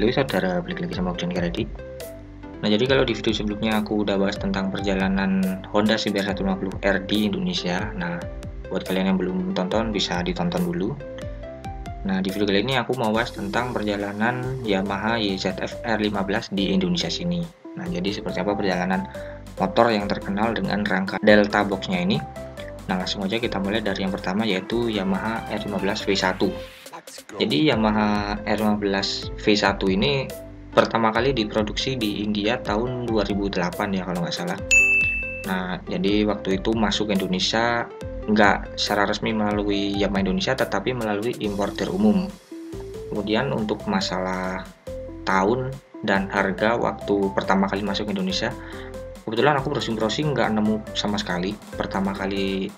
Halo saudara, balik lagi sama Ujian Kredit. Nah, jadi kalau di video sebelumnya aku udah bahas tentang perjalanan Honda CBR 150R di Indonesia. Nah, buat kalian yang belum tonton bisa ditonton dulu. Nah, di video kali ini aku mau bahas tentang perjalanan Yamaha YZF R15 di Indonesia sini. Nah, jadi seperti apa perjalanan motor yang terkenal dengan rangka Delta Box-nya ini. Nah, langsung aja kita mulai dari yang pertama, yaitu Yamaha R15 V1. Jadi Yamaha R15 V1 ini pertama kali diproduksi di India tahun 2008 ya kalau nggak salah. Nah, jadi waktu itu masuk ke Indonesia nggak secara resmi melalui Yamaha Indonesia, tetapi melalui importer umum. Kemudian untuk masalah tahun dan harga waktu pertama kali masuk ke Indonesia, kebetulan aku browsing-browsing nggak nemu sama sekali pertama kali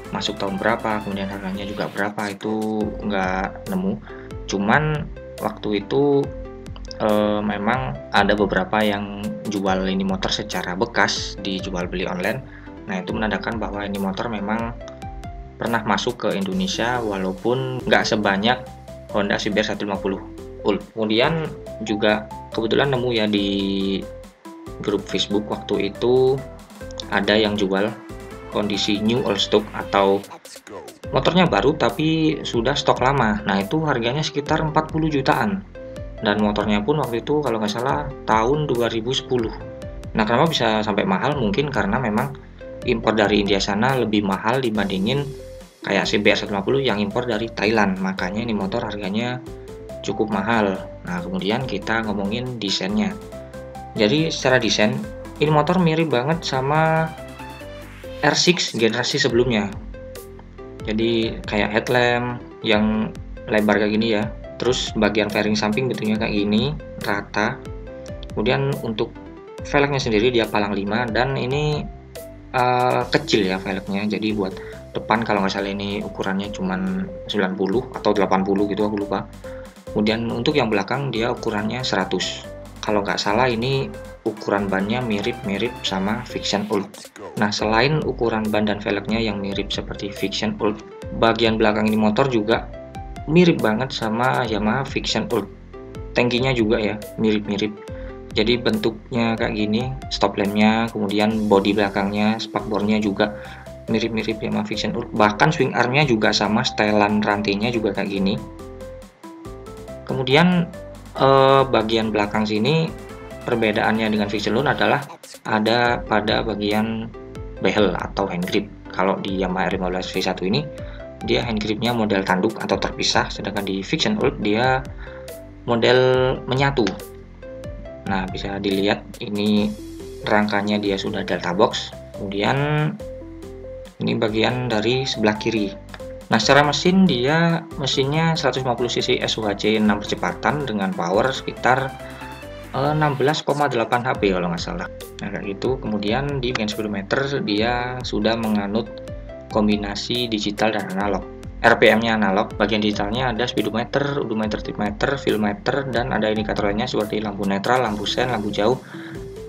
masuk tahun berapa, kemudian harganya juga berapa, itu nggak nemu. Cuman waktu itu memang ada beberapa yang jual ini motor secara bekas, dijual beli online. Nah, itu menandakan bahwa ini motor memang pernah masuk ke Indonesia walaupun nggak sebanyak Honda CBR 150 Ult. Kemudian juga kebetulan nemu ya di grup Facebook waktu itu ada yang jual kondisi new old stock atau motornya baru tapi sudah stok lama. Nah, itu harganya sekitar 40 jutaan. Dan motornya pun waktu itu kalau nggak salah tahun 2010. Nah, kenapa bisa sampai mahal? Mungkin karena memang impor dari India sana lebih mahal dibandingin kayak CBR 150 yang impor dari Thailand. Makanya ini motor harganya cukup mahal. Nah, kemudian kita ngomongin desainnya. Jadi secara desain ini motor mirip banget sama R6 generasi sebelumnya. Jadi kayak headlamp yang lebar kayak gini ya. Terus bagian fairing samping bentuknya kayak gini, rata. Kemudian untuk velgnya sendiri dia palang 5 dan ini kecil ya velgnya. Jadi buat depan kalau nggak salah ini ukurannya cuman 90 atau 80 gitu, aku lupa. Kemudian untuk yang belakang dia ukurannya 100. Kalau nggak salah ini ukuran bannya mirip-mirip sama Vixion Ult. Nah, selain ukuran ban dan velgnya yang mirip seperti Vixion Ult, bagian belakang ini motor juga mirip banget sama Yamaha Vixion Ult. Tangkinya juga ya mirip-mirip. Jadi bentuknya kayak gini, stop lampnya, kemudian bodi belakangnya, spakbornya juga mirip-mirip Yamaha Vixion Ult. Bahkan swing armnya juga sama, setelan rantainya juga kayak gini. Kemudian bagian belakang sini perbedaannya dengan Vixion Ult adalah ada pada bagian behel atau hand grip. Kalau di Yamaha R15 V1 ini dia hand gripnya model tanduk atau terpisah, sedangkan di Vixion Ult dia model menyatu. Nah, bisa dilihat ini rangkanya dia sudah Delta Box. Kemudian ini bagian dari sebelah kiri. Nah, secara mesin dia mesinnya 150 cc SUHC 6 percepatan dengan power sekitar 16,8 HP kalau nggak salah. Nah, kayak gitu. Kemudian di bagian speedometer dia sudah menganut kombinasi digital dan analog. RPM-nya analog, bagian digitalnya ada speedometer, odometer, trimeter, filmeter, dan ada indikator lainnya seperti lampu netral, lampu sen, lampu jauh,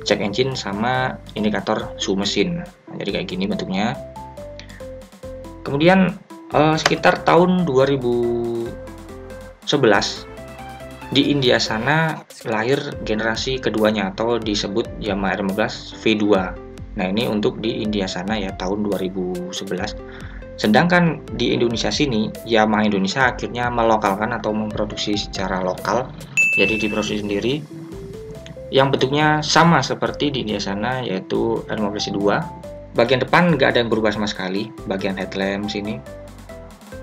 cek engine, sama indikator suhu mesin. Nah, jadi kayak gini bentuknya. Kemudian sekitar tahun 2011 di India sana lahir generasi keduanya atau disebut Yamaha R15 V2. Nah, ini untuk di India sana ya tahun 2011. Sedangkan di Indonesia sini Yamaha Indonesia akhirnya melokalkan atau memproduksi secara lokal. Jadi diproduksi sendiri yang bentuknya sama seperti di India sana, yaitu R15 V2. Bagian depan nggak ada yang berubah sama sekali, bagian headlamp sini.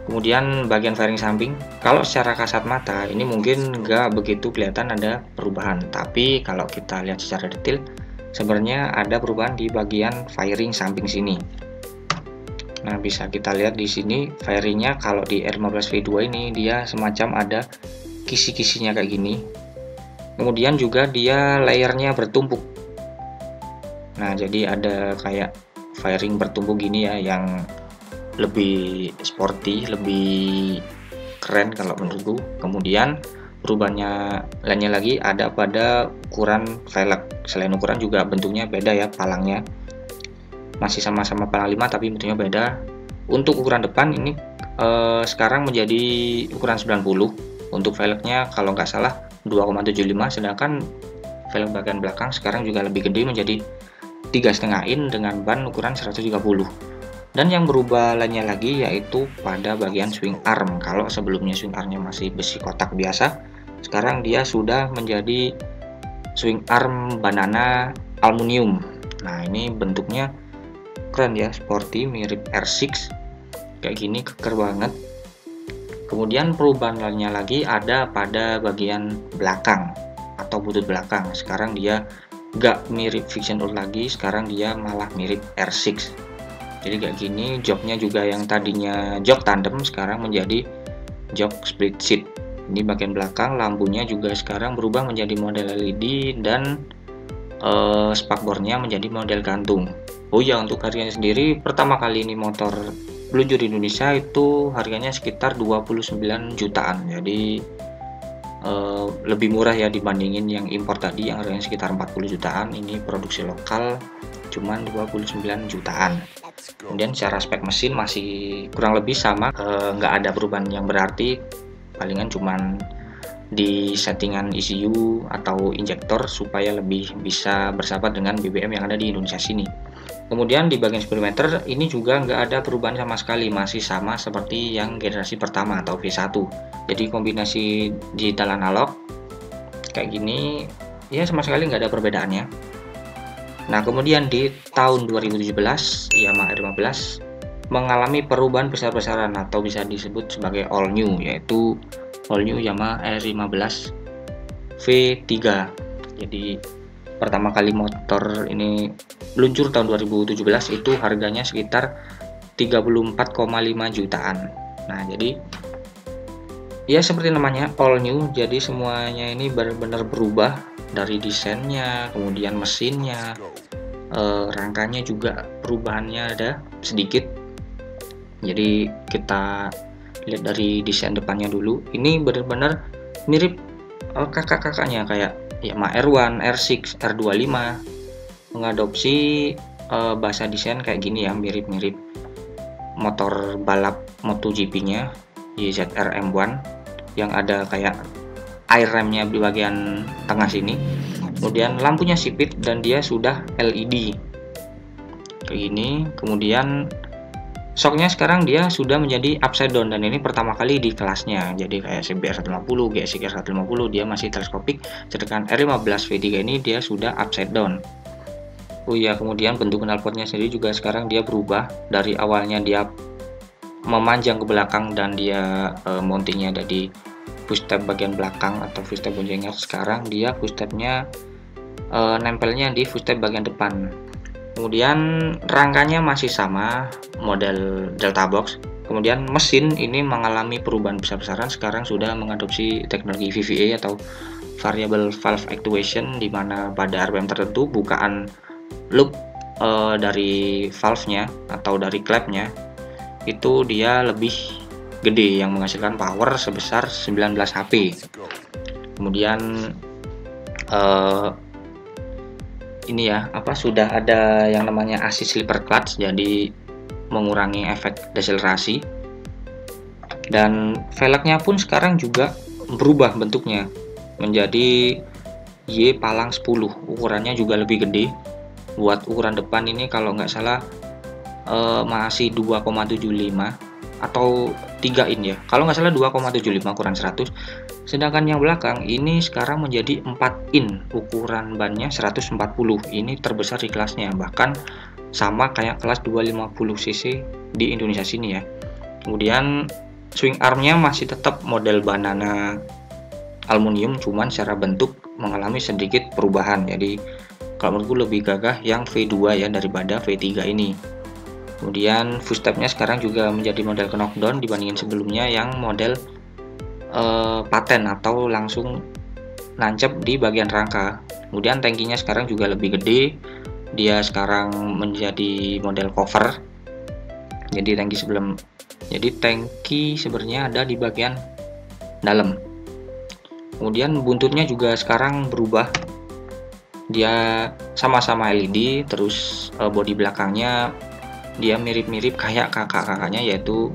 Kemudian bagian fairing samping, kalau secara kasat mata ini mungkin nggak begitu kelihatan ada perubahan, tapi kalau kita lihat secara detail sebenarnya ada perubahan di bagian fairing samping sini. Nah, bisa kita lihat di sini fairingnya kalau di R15 V2 ini dia semacam ada kisi-kisinya kayak gini. Kemudian juga dia layernya bertumpuk. Nah, jadi ada kayak fairing bertumpuk gini ya yang lebih sporty, lebih keren kalau menurutku. Kemudian perubahannya lainnya lagi ada pada ukuran velg. Selain ukuran juga bentuknya beda ya, palangnya masih sama-sama palang 5 tapi bentuknya beda. Untuk ukuran depan ini sekarang menjadi ukuran 90. Untuk velgnya kalau nggak salah 2,75, sedangkan velg bagian belakang sekarang juga lebih gede menjadi 3,5 in dengan ban ukuran 130. Dan yang berubah lainnya lagi yaitu pada bagian swing arm. Kalau sebelumnya swing armnya masih besi kotak biasa, sekarang dia sudah menjadi swing arm banana aluminium. Nah, ini bentuknya keren ya, sporty, mirip R6 kayak gini, keker banget. Kemudian perubahan lainnya lagi ada pada bagian belakang atau butut belakang. Sekarang dia gak mirip Vision Old lagi, sekarang dia malah mirip R6. Jadi kayak gini, joknya juga yang tadinya jok tandem sekarang menjadi jok split seat. Ini bagian belakang, lampunya juga sekarang berubah menjadi model LED dan spakbornya menjadi model gantung. Oh ya, untuk harganya sendiri, pertama kali ini motor meluncur di Indonesia itu harganya sekitar 29 jutaan. Jadi lebih murah ya dibandingin yang impor tadi yang harganya sekitar 40 jutaan. Ini produksi lokal cuman 29 jutaan. Kemudian secara spek mesin masih kurang lebih sama, nggak ada perubahan yang berarti, palingan cuman di settingan ECU atau injektor supaya lebih bisa bersahabat dengan BBM yang ada di Indonesia sini. Kemudian di bagian speedometer ini juga nggak ada perubahan sama sekali, masih sama seperti yang generasi pertama atau V1. Jadi kombinasi digital analog kayak gini ya sama sekali nggak ada perbedaannya. Nah, kemudian di tahun 2017 Yamaha R15 mengalami perubahan besar-besaran atau bisa disebut sebagai all new, yaitu all new Yamaha R15 V3. Jadi pertama kali motor ini meluncur tahun 2017 itu harganya sekitar 34,5 jutaan. Nah, jadi ya seperti namanya all new, jadi semuanya ini benar-benar berubah dari desainnya, kemudian mesinnya, rangkanya juga perubahannya ada sedikit. Jadi kita lihat dari desain depannya dulu, ini benar-benar mirip kakak-kakaknya kayak Yamaha R1, R6, R25, mengadopsi bahasa desain kayak gini ya, mirip-mirip motor balap MotoGP-nya YZR M1 yang ada kayak air remnya di bagian tengah sini. Kemudian lampunya sipit dan dia sudah LED kayak gini. Kemudian shocknya sekarang dia sudah menjadi upside down dan ini pertama kali di kelasnya. Jadi kayak CBR 150, GSX 150 dia masih teleskopik, sedangkan R15 V3 ini dia sudah upside down. Oh ya, kemudian bentuk knalpotnya sendiri juga sekarang dia berubah. Dari awalnya dia memanjang ke belakang dan dia mountingnya ada di footstep bagian belakang atau footstep boncengan, sekarang dia footstepnya nempelnya di footstep bagian depan. Kemudian rangkanya masih sama model Delta Box. Kemudian mesin ini mengalami perubahan besar-besaran, sekarang sudah mengadopsi teknologi VVA atau Variable Valve Actuation, di mana pada RPM tertentu bukaan loop dari valve-nya atau dari klep-nya itu dia lebih gede yang menghasilkan power sebesar 19 HP. Kemudian ini ya sudah ada yang namanya assist slipper clutch, jadi mengurangi efek deselerasi. Dan velgnya pun sekarang juga berubah bentuknya menjadi Y palang 10, ukurannya juga lebih gede. Buat ukuran depan ini kalau nggak salah masih 2,75 atau 3 in ya, kalau nggak salah 2,75 ukuran 100. Sedangkan yang belakang ini sekarang menjadi 4 in, ukuran bannya 140. Ini terbesar di kelasnya, bahkan sama kayak kelas 250 cc di Indonesia sini ya. Kemudian swing armnya masih tetap model banana aluminium, cuman secara bentuk mengalami sedikit perubahan. Jadi kalau menurutku lebih gagah yang V2 ya daripada V3 ini. Kemudian footstepnya sekarang juga menjadi model knockdown dibandingin sebelumnya yang model paten atau langsung nancep di bagian rangka. Kemudian tankinya sekarang juga lebih gede, dia sekarang menjadi model cover. Jadi tangki sebenarnya ada di bagian dalam. Kemudian buntutnya juga sekarang berubah, dia sama-sama LED, terus bodi belakangnya dia mirip-mirip kayak kakak-kakaknya yaitu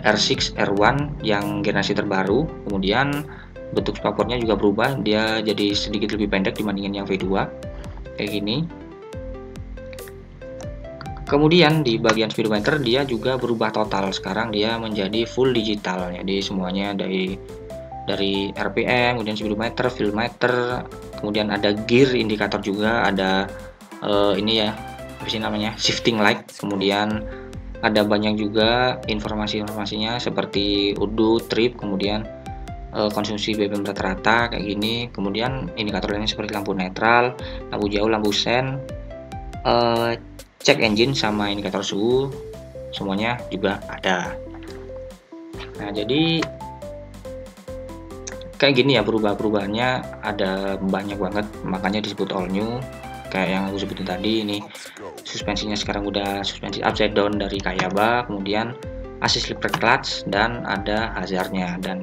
R6 R1 yang generasi terbaru. Kemudian bentuk spakbornya juga berubah, dia jadi sedikit lebih pendek dibandingin yang V2 kayak gini. Kemudian di bagian speedometer dia juga berubah total, sekarang dia menjadi full digital, jadi semuanya dari RPM, kemudian speedometer, filmeter, kemudian ada gear indikator juga, ada ini ya, apa sih namanya, shifting light, kemudian ada banyak juga informasi-informasinya seperti UDU, trip, kemudian konsumsi BBM rata-rata kayak gini, kemudian indikator lainnya seperti lampu netral, lampu jauh, lampu sen, cek engine sama indikator suhu, semuanya juga ada. Nah, jadi kayak gini ya perubahannya ada banyak banget, makanya disebut all new. Kayak yang aku sebutin tadi, ini suspensinya sekarang udah suspensi upside down dari Kayaba, kemudian assist slip clutch, dan ada hazardnya. Dan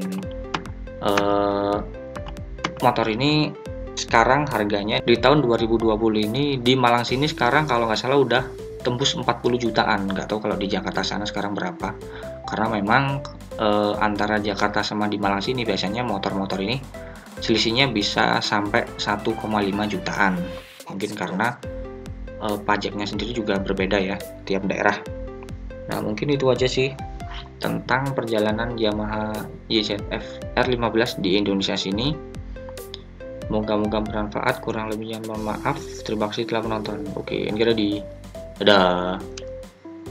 motor ini sekarang harganya di tahun 2020 ini di Malang sini sekarang kalau nggak salah udah tembus 40 jutaan, nggak tahu kalau di Jakarta sana sekarang berapa, karena memang antara Jakarta sama di Malang sini biasanya motor-motor ini selisihnya bisa sampai 1,5 jutaan, mungkin karena pajaknya sendiri juga berbeda ya tiap daerah. Nah, mungkin itu aja sih tentang perjalanan Yamaha YZF R15 di Indonesia sini. Moga-moga bermanfaat, kurang lebihnya mohon maaf. Terima kasih telah menonton. Oke, ini ready. Dadah.